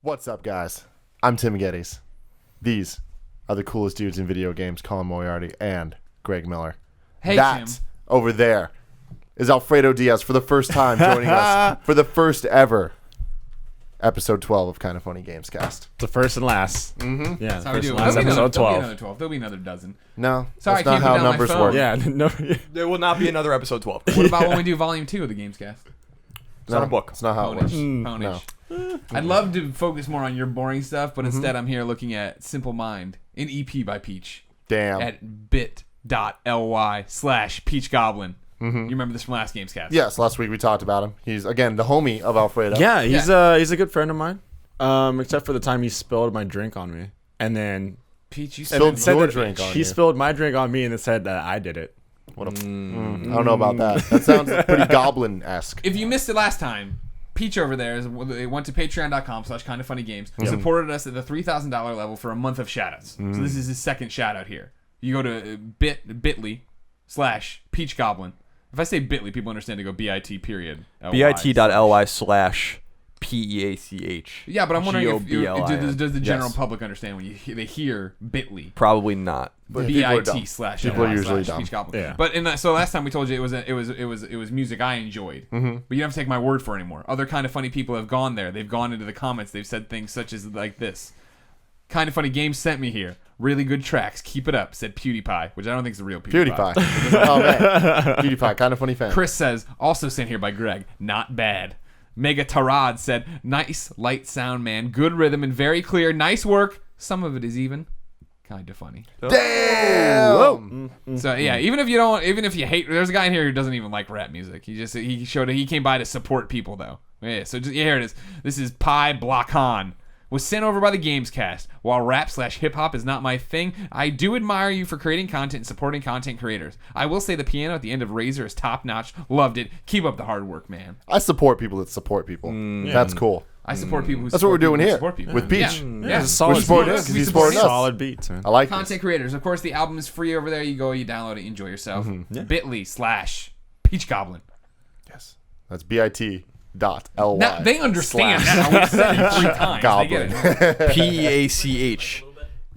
What's up, guys? I'm Tim Gettys. These are the coolest dudes in video games, Colin Moriarty and Greg Miller. Hey, that Tim. over there is Alfredo Diaz for the first time joining us for the first ever episode 12 of Kind of Funny Gamescast. The first and last. Mm-hmm. Yeah, That's how we first do and it. last episode There'll be 12. another 12. There'll be another dozen. No, Sorry, that's not I can't how put down my numbers phone. work. Yeah, no, There will not be another episode 12. What about when we do volume 2 of the Gamescast? It's not a book. It's not how it works. Ponish. I'd love to focus more on your boring stuff, but instead I'm here looking at Simple Mind, an EP by Peach, Damn. at bit.ly/Peach Goblin. You remember this from last Gamescast? Yes, last week we talked about him. He's, again, the homie of Alfredo. Yeah, he's a good friend of mine. Except for the time he spilled my drink on me, and then Peach, you Spilled said your that drink on he you. spilled my drink on me, and it said that I did it. What a, I don't know about that. That sounds pretty goblin-esque. If you missed it last time, Peach over there they went to patreon.com/kindoffunnygames and supported us at the $3,000 level for a month of shoutouts. So this is his second shoutout here. You go to bit.ly/Peach Goblin. If I say bit.ly, people understand to go bit period. bit.ly/PEACH. Yeah, but I'm wondering if GOBLIN. does the general Yes. public understand when they hear bit.ly? Probably not. But people are dumb. bit/ly/Peach People are usually dumb. Goblin. Yeah. But so last time we told you it was music I enjoyed. But you don't have to take my word for it anymore. Other Kind of Funny people have gone there. They've gone into the comments. They've said things such as like this. Kind of Funny Games sent me here. Really good tracks. Keep it up, said PewDiePie, which I don't think is the real PewDiePie. Oh, man. PewDiePie, kind of funny fan. Chris says, also sent here by Greg, not bad. Mega Tarad said, nice light sound, man. Good rhythm and very clear. Nice work. Some of it is even kind of funny. Damn! So yeah, even if you hate, there's a guy in here who doesn't even like rap music. He came by to support people though. Yeah, so here it is. This is Pi Blockan. Was sent over by the Gamescast. While rap/hip hop is not my thing, I do admire you for creating content and supporting content creators. I will say the piano at the end of Razor is top notch. Loved it. Keep up the hard work, man. I support people that support people. That's cool. I support people who That's what we're doing here support people. with Peach. Yeah. It's a solid We're supporting beat. him because he's supporting us. Solid beats, man. I like Content this. creators. Of course, the album is free over there. You go, you download it, you enjoy yourself. Yeah. bit.ly/Peach Goblin. Yes. That's bit.ly. Now, they understand now. We've said it 3 times. Goblin. They get it.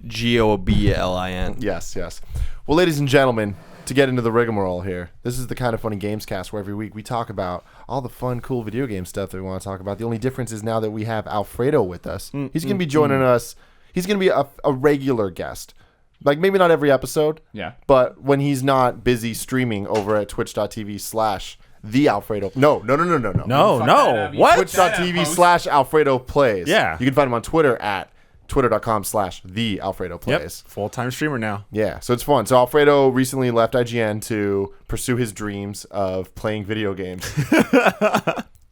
PEACHGOBLIN. Yes, yes. Well, ladies and gentlemen, to get into the rigmarole here, this is the Kind of Funny Gamescast where every week we talk about all the fun, cool video game stuff that we want to talk about. The only difference is now that we have Alfredo with us. He's going to be joining us. He's going to be a regular guest. Like, maybe not every episode. Yeah. But when he's not busy streaming over at twitch.tv/the Alfredo. No. No, Fuck that no. up, you What? twitch that up, host. Twitch.tv/Alfredo Plays. Yeah. You can find him on Twitter at twitter.com/the Alfredo Yep. Plays. Full-time streamer now. Yeah, so it's fun. So Alfredo recently left IGN to pursue his dreams of playing video games,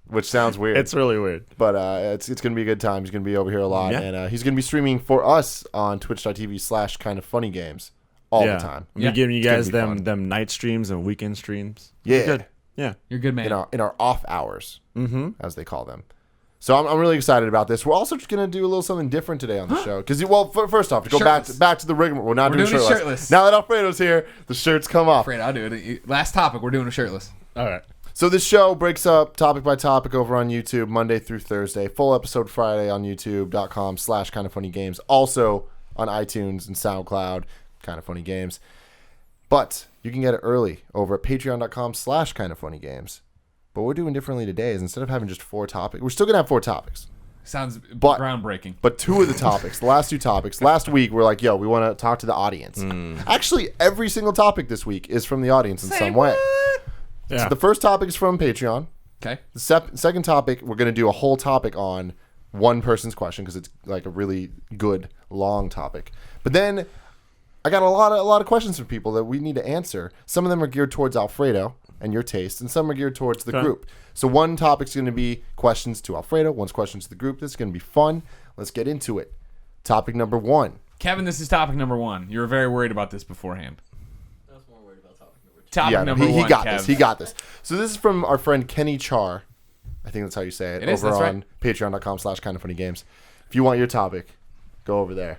which sounds weird. It's really weird. But it's going to be a good time. He's going to be over here a lot. Yeah. And he's going to be streaming for us on twitch.tv/kindoffunnygames all the time. We're giving you It's gonna guys be fun. them night streams and weekend streams. Yeah. Good. Yeah. You're a good man. In our off hours, as they call them. So I'm really excited about this. We're also just going to do a little something different today on the show. Because, first off, to go back Shirtless. to the rigmarole. We're not We're doing doing it shirtless. shirtless. Now that Alfredo's here, the shirts come off. Afraid I'll do it. Last topic, we're doing a shirtless. All right. So this show breaks up topic by topic over on YouTube Monday through Thursday. Full episode Friday on youtube.com/kindoffunnygames. Also on iTunes and SoundCloud, Kind of Funny Games. But you can get it early over at patreon.com/kindoffunnygames. But what we're doing differently today is instead of having just 4 topics, we're still going to have 4 topics. Sounds But- groundbreaking. But 2 of the topics, the last 2 topics, last week we're like, yo, we want to talk to the audience. Actually, every single topic this week is from the audience in some way. Yeah. So the first topic is from Patreon. Okay. The second topic, we're going to do a whole topic on one person's question because it's like a really good, long topic. But then I got a lot of questions from people that we need to answer. Some of them are geared towards Alfredo and your taste, and some are geared towards the group. So one topic's going to be questions to Alfredo, one's questions to the group. This is going to be fun. Let's get into it. Topic number 1. Kevin, this is topic number 1. You were very worried about this beforehand. Topic number 1. He got Kev. this. He got this. So this is from our friend Kenny Char. I think that's how you say it. It is, over that's on patreon.com/kindoffunnygames. If you want your topic, go over there.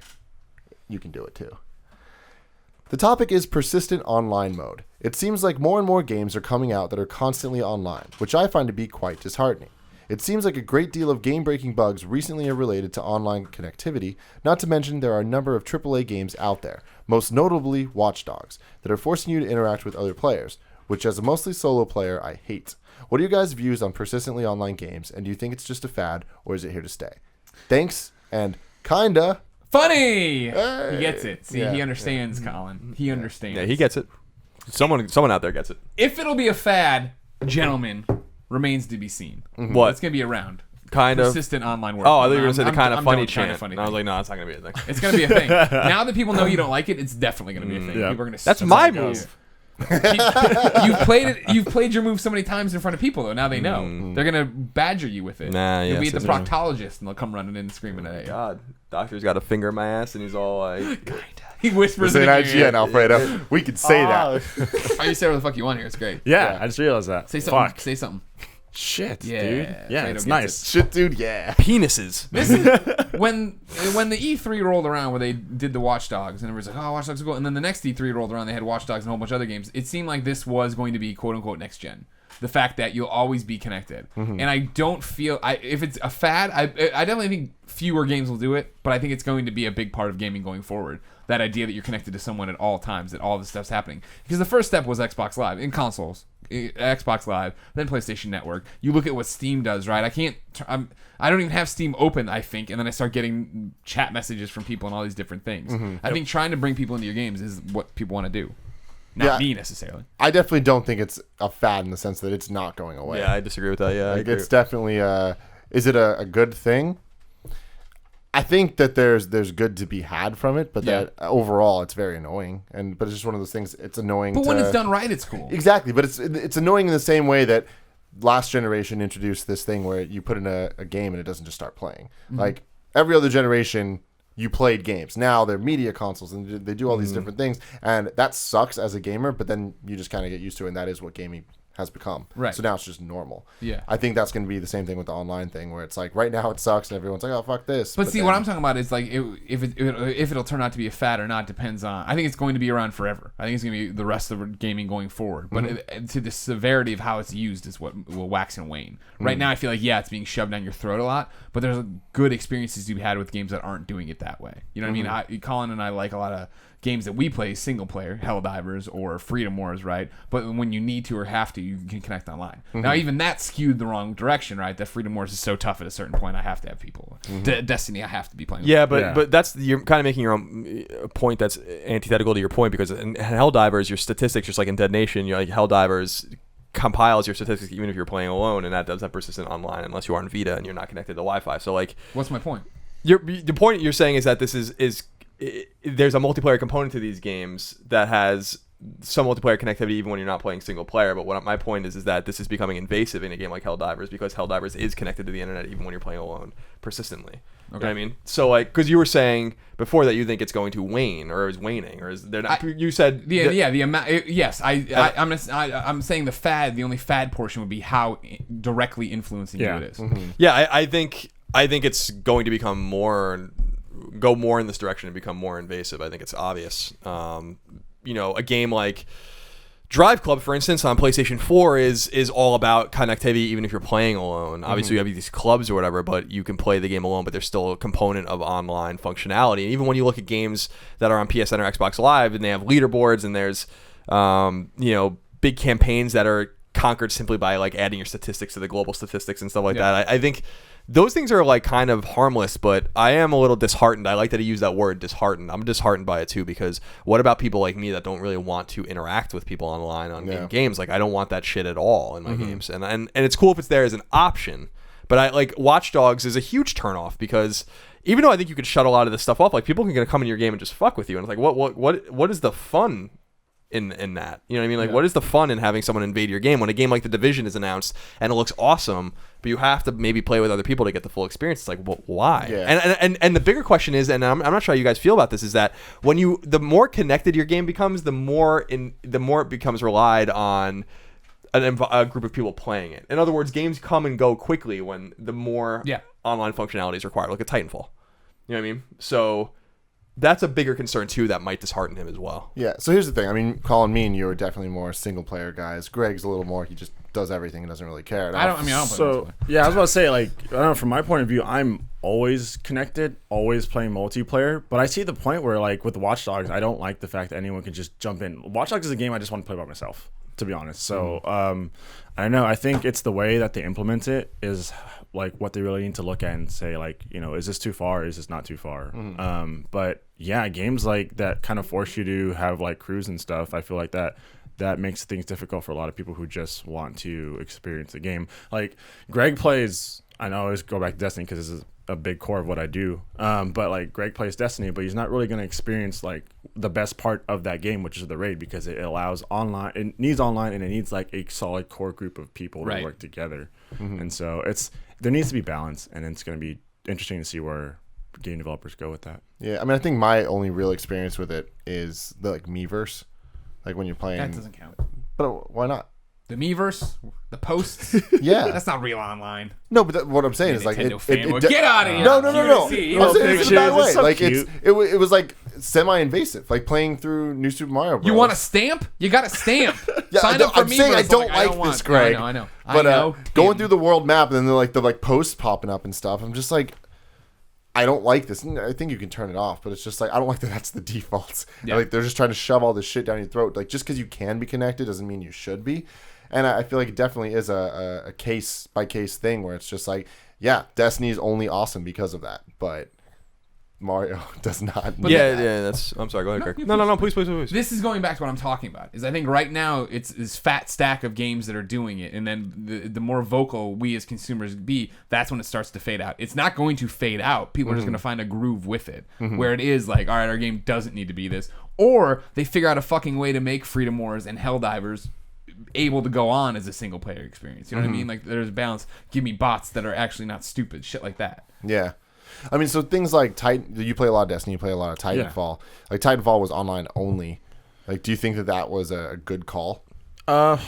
You can do it too. The topic is persistent online mode. It seems like more and more games are coming out that are constantly online, which I find to be quite disheartening. It seems like a great deal of game-breaking bugs recently are related to online connectivity, not to mention there are a number of AAA games out there, most notably Watch Dogs, that are forcing you to interact with other players, which as a mostly solo player, I hate. What are your guys' views on persistently online games, and do you think it's just a fad, or is it here to stay? Thanks, and kinda... Funny! Hey. He gets it. See, Yeah, he understands, Colin. He understands. Yeah, he gets it. Someone out there gets it. If it'll be a fad, gentlemen, remains to be seen. What? It's going to be around. Kind of. Persistent online work. Oh, I thought you were going to say the I'm kind of done funny with kind of chant. funny And I was thing. like, no, it's not going to be a thing. It's going to be a thing. Now that people know you don't like it, it's definitely going to be a thing. Yeah. People are going to. That's my move. You've played it. You've played your move so many times in front of people, though. Now they know. They're gonna badger you with it. Nah, You'll be yes, at the that's proctologist, and they'll come running in and screaming at you. God, doctor's got a finger in my ass, and he's all like, He whispers Say in an your ear. IGN, Alfredo. We could say that. Oh, you say whatever the fuck you want here. It's great. Yeah, I just realized that. Say something. Fuck. Say something. Shit, Yeah, dude. Yeah, Fredo it's gets nice. Shit, dude, yeah. penises. This is when the E3 rolled around where they did the Watch Dogs, and everyone's like, "Oh, Watch Dogs are cool." And then the next E3 rolled around, they had Watch Dogs and a whole bunch of other games. It seemed like this was going to be quote unquote next gen. The fact that you'll always be connected, and I don't feel if it's a fad. I definitely think fewer games will do it, but I think it's going to be a big part of gaming going forward. That idea that you're connected to someone at all times, that all this stuff's happening. Because the first step was Xbox Live in consoles, Xbox Live, then PlayStation Network. You look at what Steam does, right? I don't even have Steam open, I think, and then I start getting chat messages from people and all these different things. I think trying to bring people into your games is what people want to do. Not me necessarily. I definitely don't think it's a fad in the sense that it's not going away. Yeah, I disagree with that. Yeah, I Like, agree. it's definitely is it a good thing? I think that there's good to be had from it, but that overall it's very annoying. But it's just one of those things. It's annoying. But when it's done right, it's cool. Exactly, but it's annoying in the same way that last generation introduced this thing where you put in a game and it doesn't just start playing. Like every other generation, you played games. Now they're media consoles and they do all these different things, and that sucks as a gamer. But then you just kind of get used to it, and that is what gaming has become. Right. So now it's just normal. Yeah. I think that's going to be the same thing with the online thing, where it's like right now it sucks and everyone's like, oh fuck this. But see, then- what I'm talking about is like if it'll turn out to be a fad or not depends on. I think it's going to be around forever. I think it's going to be the rest of gaming going forward. But to the severity of how it's used is what will wax and wane. Right now, I feel like it's being shoved down your throat a lot. But there's good experiences to be had with games that aren't doing it that way. You know what I mean? Colin and I like a lot of games that we play single player, Helldivers or Freedom Wars, right? But when you need to or have to, you can connect online. Now, even that skewed the wrong direction, right? That Freedom Wars is so tough at a certain point, I have to have people. Destiny, I have to be playing. Yeah, but that's you're kind of making your own point that's antithetical to your point, because in Helldivers, your statistics, just like in Dead Nation, you're like Helldivers compiles your statistics even if you're playing alone, and that does have persistent online unless you are on Vita and you're not connected to Wi-Fi. So like, What's my point? the point you're saying is that this is there's a multiplayer component to these games that has some multiplayer connectivity even when you're not playing single player. But what my point is that this is becoming invasive in a game like Helldivers, because Helldivers is connected to the internet even when you're playing alone persistently. You know what I mean? So like, because you were saying before that you think it's going to wane or is waning or is there not? You said the amount. Yes, I'm saying the fad. The only fad portion would be how directly influencing you it is. Yeah, I think it's going to become go more in this direction and become more invasive. I think it's obvious. A game like Drive Club, for instance, on PlayStation 4 is all about connectivity even if you're playing alone. Obviously, you have these clubs or whatever, but you can play the game alone, but there's still a component of online functionality. And even when you look at games that are on PSN or Xbox Live, and they have leaderboards, and there's big campaigns that are conquered simply by like adding your statistics to the global statistics and stuff like that. I think those things are like kind of harmless, but I am a little disheartened. I like that he used that word, disheartened. I'm disheartened by it too, because what about people like me that don't really want to interact with people online in games? Like, I don't want that shit at all in my games. And it's cool if it's there as an option, but I like Watch Dogs is a huge turnoff, because even though I think you could shut a lot of this stuff off, like people can come in your game and just fuck with you, and it's like what is the fun in that? You know what I mean? Like, what is the fun in having someone invade your game when a game like The Division is announced and it looks awesome, but you have to maybe play with other people to get the full experience? It's like, well, why? Yeah. And the bigger question is, and I'm not sure how you guys feel about this, is that the more connected your game becomes, the more it becomes relied on a group of people playing it. In other words, games come and go quickly when the more online functionality is required. Look at Titanfall. You know what I mean? So that's a bigger concern too that might dishearten him as well. Yeah. So here's the thing. I mean, Colin, me and you are definitely more single player guys. Greg's a little more. He just does everything and doesn't really care. I don't play So yeah, I was about to say, like, I don't know, from my point of view, I'm always connected, always playing multiplayer. But I see the point where, like, with Watch Dogs, I don't like the fact that anyone can just jump in. Watch Dogs is a game I just want to play by myself, to be honest. So I don't know. I think it's the way that they implement it is like what they really need to look at and say, like, you know, is this too far? Is this not too far? But yeah, games like that kind of force you to have like crews and stuff. I feel like that makes things difficult for a lot of people who just want to experience the game. Like Greg plays, I know I always go back to Destiny because this is a big core of what I do. But like Greg plays Destiny, but he's not really going to experience like the best part of that game, which is the raid, because it allows online. It needs online, and it needs like a solid core group of people to work together. And so there needs to be balance, and it's going to be interesting to see where game developers go with that. Yeah, I mean, I think my only real experience with it is the like Miiverse, like when you're playing. That doesn't count. But why not? The Miiverse, the posts. Yeah, That's not real online. no, but what I'm saying is like Nintendo fanboy. Get out of here. No. QVC. I'm saying it's in a bad It's way. so Like cute. it was like semi-invasive, like playing through New Super Mario Bros. You want a stamp? You got a stamp. Yeah, Sign up for I'm saying I Miiverse. don't Like, like this, Greg. I know. But I know. going through the world map and then the posts popping up and stuff, I'm just like, I don't like this. And I think you can turn it off, but it's just like I don't like that. That's the default. Yeah. Like they're just trying to shove all this shit down your throat. Like just because you can be connected doesn't mean you should be. And I feel like it definitely is a case by case thing where it's just like, yeah, Destiny is only awesome because of that, but Mario does not. That's. I'm sorry. Go ahead, Greg. No. Please. This is going back to what I'm talking about. Is I think right now it's this fat stack of games that are doing it, and then the more vocal we as consumers be, that's when it starts to fade out. It's not going to fade out. People are just going to find a groove with it, where it is like, all right, our game doesn't need to be this, or they figure out a fucking way to make Freedom Wars and Helldivers able to go on as a single player experience. You know what I mean? Like there's a balance. Give me bots that are actually not stupid. Shit like that. Yeah. I mean, so things like you play a lot of Destiny, you play a lot of Titanfall. Like Titanfall was online only. Like, do you think that was a good call? I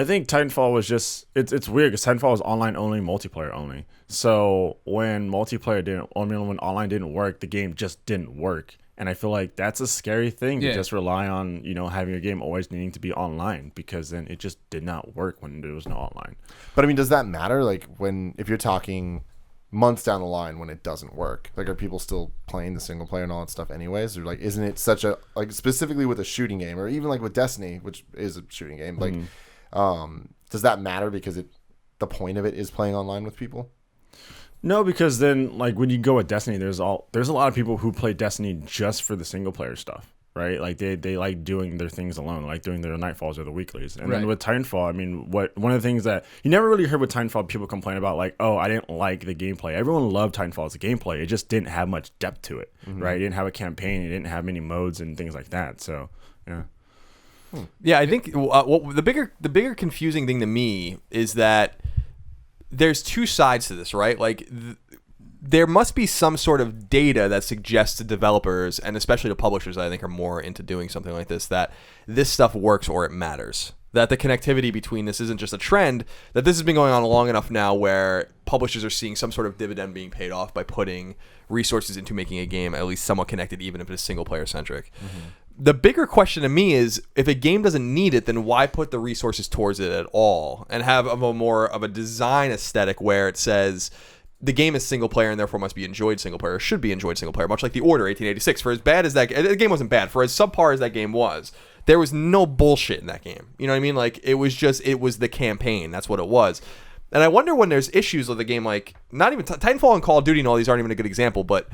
think Titanfall was just it's weird because Titanfall was online only, multiplayer only. So when when online didn't work, the game just didn't work. And I feel like that's a scary thing to just rely on, you know, having a game always needing to be online, because then it just did not work when there was no online. But I mean, does that matter? Like if you're talking months down the line when it doesn't work, like are people still playing the single player and all that stuff anyways? Or like, isn't it such a, like specifically with a shooting game or even like with Destiny, which is a shooting game, like, does that matter because the point of it is playing online with people? No, because then like when you go with Destiny, there's a lot of people who play Destiny just for the single player stuff, right? Like they like doing their things alone, like doing their nightfalls or the weeklies. And then with Titanfall, I mean, one of the things that you never really heard with Titanfall, people complain about, like, oh, I didn't like the gameplay. Everyone loved Titanfall as a gameplay. It just didn't have much depth to it, right? It didn't have a campaign. It didn't have many modes and things like that. So, yeah. Yeah, I think the bigger confusing thing to me is that there's two sides to this, right? Like there must be some sort of data that suggests to developers and especially to publishers that I think are more into doing something like this, that this stuff works or it matters. That the connectivity between this isn't just a trend, that this has been going on long enough now where publishers are seeing some sort of dividend being paid off by putting resources into making a game at least somewhat connected, even if it is single player centric. The bigger question to me is, if a game doesn't need it, then why put the resources towards it at all and have a more of a design aesthetic where it says the game is single player and therefore must be enjoyed single player, or should be enjoyed single player, much like The Order 1886. For as bad as the game wasn't bad, for as subpar as that game was, there was no bullshit in that game. You know what I mean? Like it was the campaign. That's what it was. And I wonder when there's issues with a game like, not even Titanfall and Call of Duty and all these aren't even a good example, but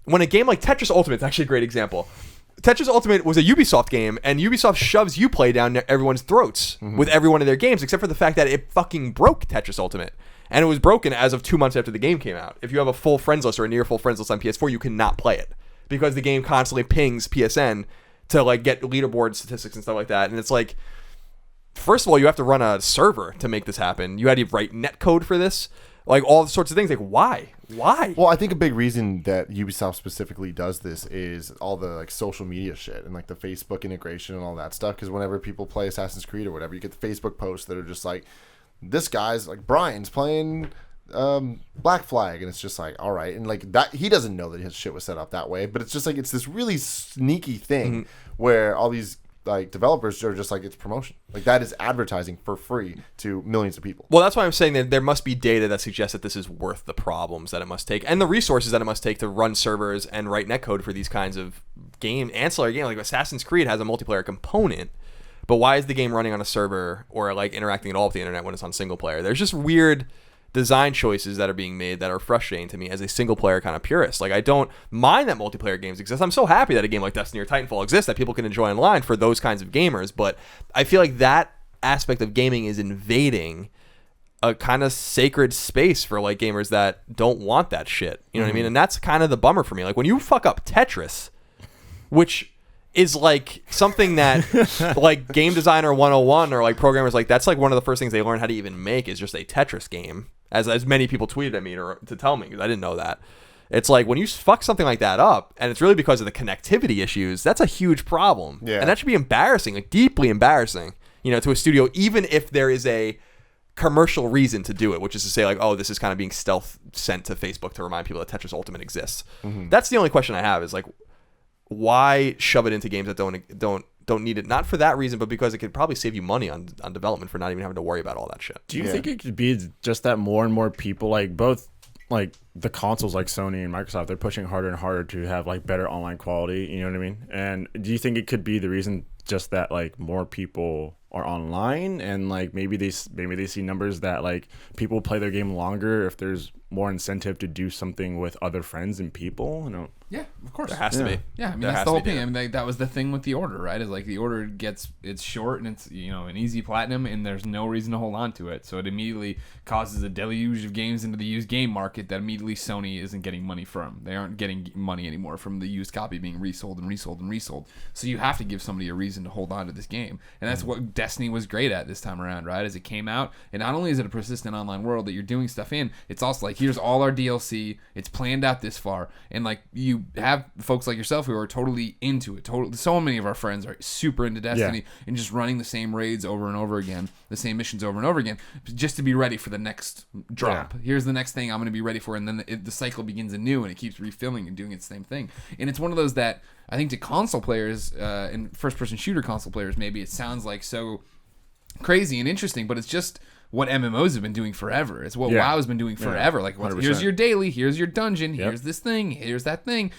when a game like Tetris Ultimate is actually a great example. Tetris Ultimate was a Ubisoft game, and Ubisoft shoves Uplay down everyone's throats with every one of their games, except for the fact that it fucking broke Tetris Ultimate. And it was broken as of 2 months after the game came out. If you have a full friends list or a near full friends list on PS4, you cannot play it because the game constantly pings PSN to like get leaderboard statistics and stuff like that. And it's like, first of all, you have to run a server to make this happen. You had to write netcode for this, like all sorts of things. Like why? Well, I think a big reason that Ubisoft specifically does this is all the like social media shit and like the Facebook integration and all that stuff. Because whenever people play Assassin's Creed or whatever, you get the Facebook posts that are just like, this guy's like Brian's playing Black Flag, and it's just like, all right, and like that, he doesn't know that his shit was set up that way, but it's just like it's this really sneaky thing where all these like developers are just like, it's promotion, like that is advertising for free to millions of people. Well, that's why I'm saying that there must be data that suggests that this is worth the problems that it must take and the resources that it must take to run servers and write netcode for these kinds of ancillary game. Like Assassin's Creed has a multiplayer component, but why is the game running on a server or like interacting at all with the internet when it's on single player? There's just weird design choices that are being made that are frustrating to me as a single player kind of purist. Like, I don't mind that multiplayer games exist. I'm so happy that a game like Destiny or Titanfall exists that people can enjoy online for those kinds of gamers, but I feel like that aspect of gaming is invading a kind of sacred space for like gamers that don't want that shit. You know what I mean? And that's kind of the bummer for me. Like when you fuck up Tetris, which is like something that like game designer 101 or like programmers, like that's like one of the first things they learn how to even make is just a Tetris game, as many people tweeted at me to tell me, because I didn't know that. It's like when you fuck something like that up and it's really because of the connectivity issues, that's a huge problem. Yeah. And that should be embarrassing, like deeply embarrassing, you know, to a studio, even if there is a commercial reason to do it, which is to say like, oh, this is kind of being stealth sent to Facebook to remind people that Tetris Ultimate exists. That's the only question I have, is like, why shove it into games that don't need it? Not for that reason, but because it could probably save you money on development for not even having to worry about all that shit. Do you think it could be just that more and more people, like both like the consoles like Sony and Microsoft, they're pushing harder and harder to have like better online quality, you know what I mean? And do you think it could be the reason just that like more people are online and like maybe they see numbers that like people play their game longer if there's more incentive to do something with other friends and people, you know? Yeah, of course. There has to be. Yeah, I mean, There that's has the whole to be thing. data. I mean, that was the thing with the Order, right? Is like the Order it's short and it's, you know, an easy platinum, and there's no reason to hold on to it. So it immediately causes a deluge of games into the used game market that immediately Sony isn't getting money from. They aren't getting money anymore from the used copy being resold and resold and resold. So you have to give somebody a reason to hold on to this game. And that's what Destiny was great at this time around, right? As it came out, and not only is it a persistent online world that you're doing stuff in, it's also like, here's all our DLC. It's planned out this far. And like, you have folks like yourself who are totally into it. So many of our friends are super into Destiny and just running the same raids over and over again, the same missions over and over again, just to be ready for the next drop. Here's the next thing I'm going to be ready for, and then the cycle begins anew, and it keeps refilling and doing its same thing. And it's one of those that I think to console players and first-person shooter console players, maybe it sounds like so crazy and interesting, but it's just what MMOs have been doing forever. It's what WoW has been doing forever. Like, here's your daily, here's your dungeon, here's this thing, here's that thing,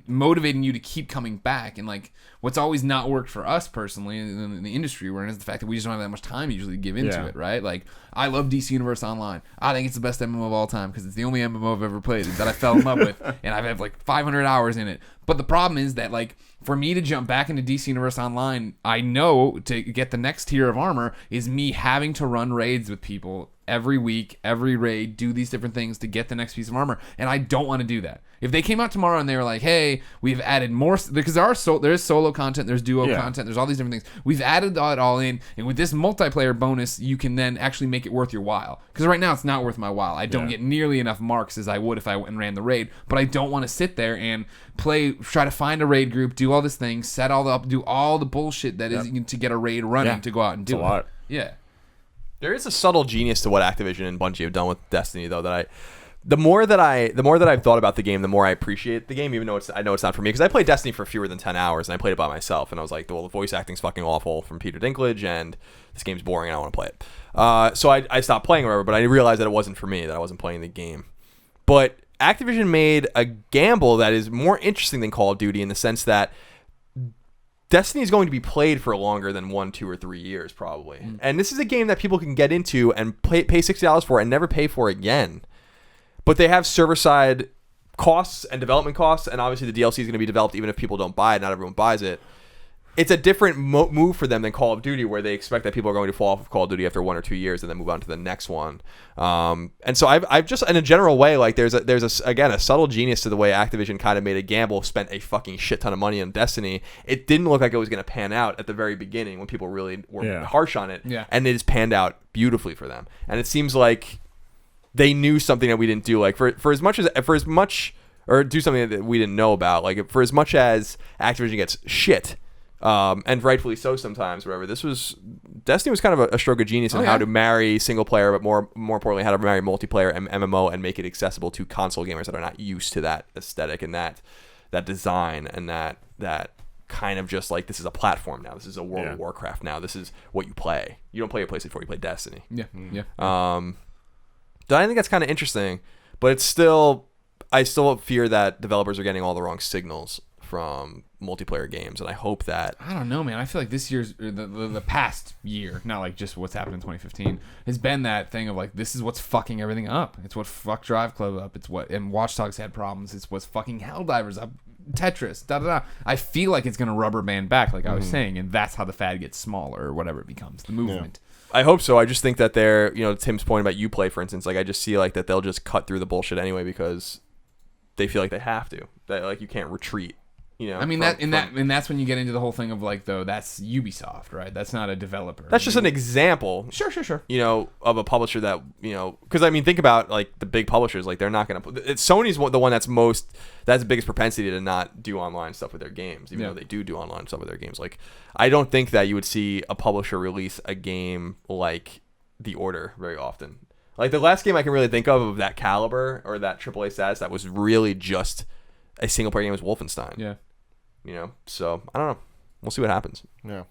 motivating you to keep coming back. And like, what's always not worked for us personally in the industry we're in is the fact that we just don't have that much time usually to give into it, right? Like, I love DC Universe Online. I think it's the best MMO of all time because it's the only MMO I've ever played that I fell in love with, and I've had like 500 hours in it. But the problem is that, like, for me to jump back into DC Universe Online, I know to get the next tier of armor is me having to run raids with people every week, every raid, do these different things to get the next piece of armor, and I don't want to do that. If they came out tomorrow and they were like, hey, we've added more, because there is solo content, there's duo content, there's all these different things. We've added it all in, and with this multiplayer bonus, you can then actually make it worth your while. Because right now, it's not worth my while. I don't get nearly enough marks as I would if I went and ran the raid, but I don't want to sit there and try to find a raid group, do all this thing, set all up, do all the bullshit that is to get a raid running to go out and do a lot. Yeah. There is a subtle genius to what Activision and Bungie have done with Destiny, though, that the more that I've thought about the game, the more I appreciate the game, even though I know it's not for me. Because I played Destiny for fewer than 10 hours, and I played it by myself, and I was like, well, the voice acting's fucking awful from Peter Dinklage, and this game's boring, and I don't want to play it. So I stopped playing or whatever, but I realized that it wasn't for me, that I wasn't playing the game. But Activision made a gamble that is more interesting than Call of Duty in the sense that Destiny is going to be played for longer than 1, 2, or 3 years, probably. And this is a game that people can get into and pay $60 for and never pay for again. But they have server-side costs and development costs, and obviously the DLC is going to be developed even if people don't buy it. Not everyone buys it. It's a different move for them than Call of Duty, where they expect that people are going to fall off of Call of Duty after 1 or 2 years and then move on to the next one. And so I've just, in a general way, like there's a subtle genius to the way Activision kind of made a gamble, spent a fucking shit ton of money on Destiny. It didn't look like it was going to pan out at the very beginning when people really were harsh on it, and it has panned out beautifully for them. And it seems like they knew something that we didn't do. Like for as much or do something that we didn't know about. Like for as much as Activision gets shit. And rightfully so sometimes, whatever. Destiny was kind of a stroke of genius in Oh, how yeah. to marry single player, but more importantly, how to marry multiplayer and MMO and make it accessible to console gamers that are not used to that aesthetic and that design and that kind of just like, this is a platform now. This is a World of Warcraft now. This is what you play. You don't play your PlayStation 4, you play Destiny. Yeah. Yeah. So I think that's kind of interesting, but it's still, I still fear that developers are getting all the wrong signals from multiplayer games, and I hope that I don't know, man. I feel like this year's the past year, not like just what's happened in 2015, has been that thing of like, this is what's fucking everything up. It's what fucked Drive Club up. It's what, and Watch Dogs had problems. It's what's fucking Helldivers up. Tetris, da da da. I feel like it's gonna rubber band back, like I was saying, and that's how the fad gets smaller or whatever it becomes. The movement. I hope so. I just think that they're, Tim's point about Uplay, for instance, like I just see like that they'll just cut through the bullshit anyway because they feel like they have to. That like you can't retreat. I mean, that's when you get into the whole thing of like, though, that's Ubisoft, right? That's not a developer. That's just an example. Sure. Of a publisher that, because I mean, think about like the big publishers, like they're not going to, Sony's the one that's the biggest propensity to not do online stuff with their games, even though they do online stuff with their games. Like, I don't think that you would see a publisher release a game like The Order very often. Like the last game I can really think of that caliber or that AAA status that was really just a single player game was Wolfenstein. Yeah. So I don't know. We'll see what happens. Yeah.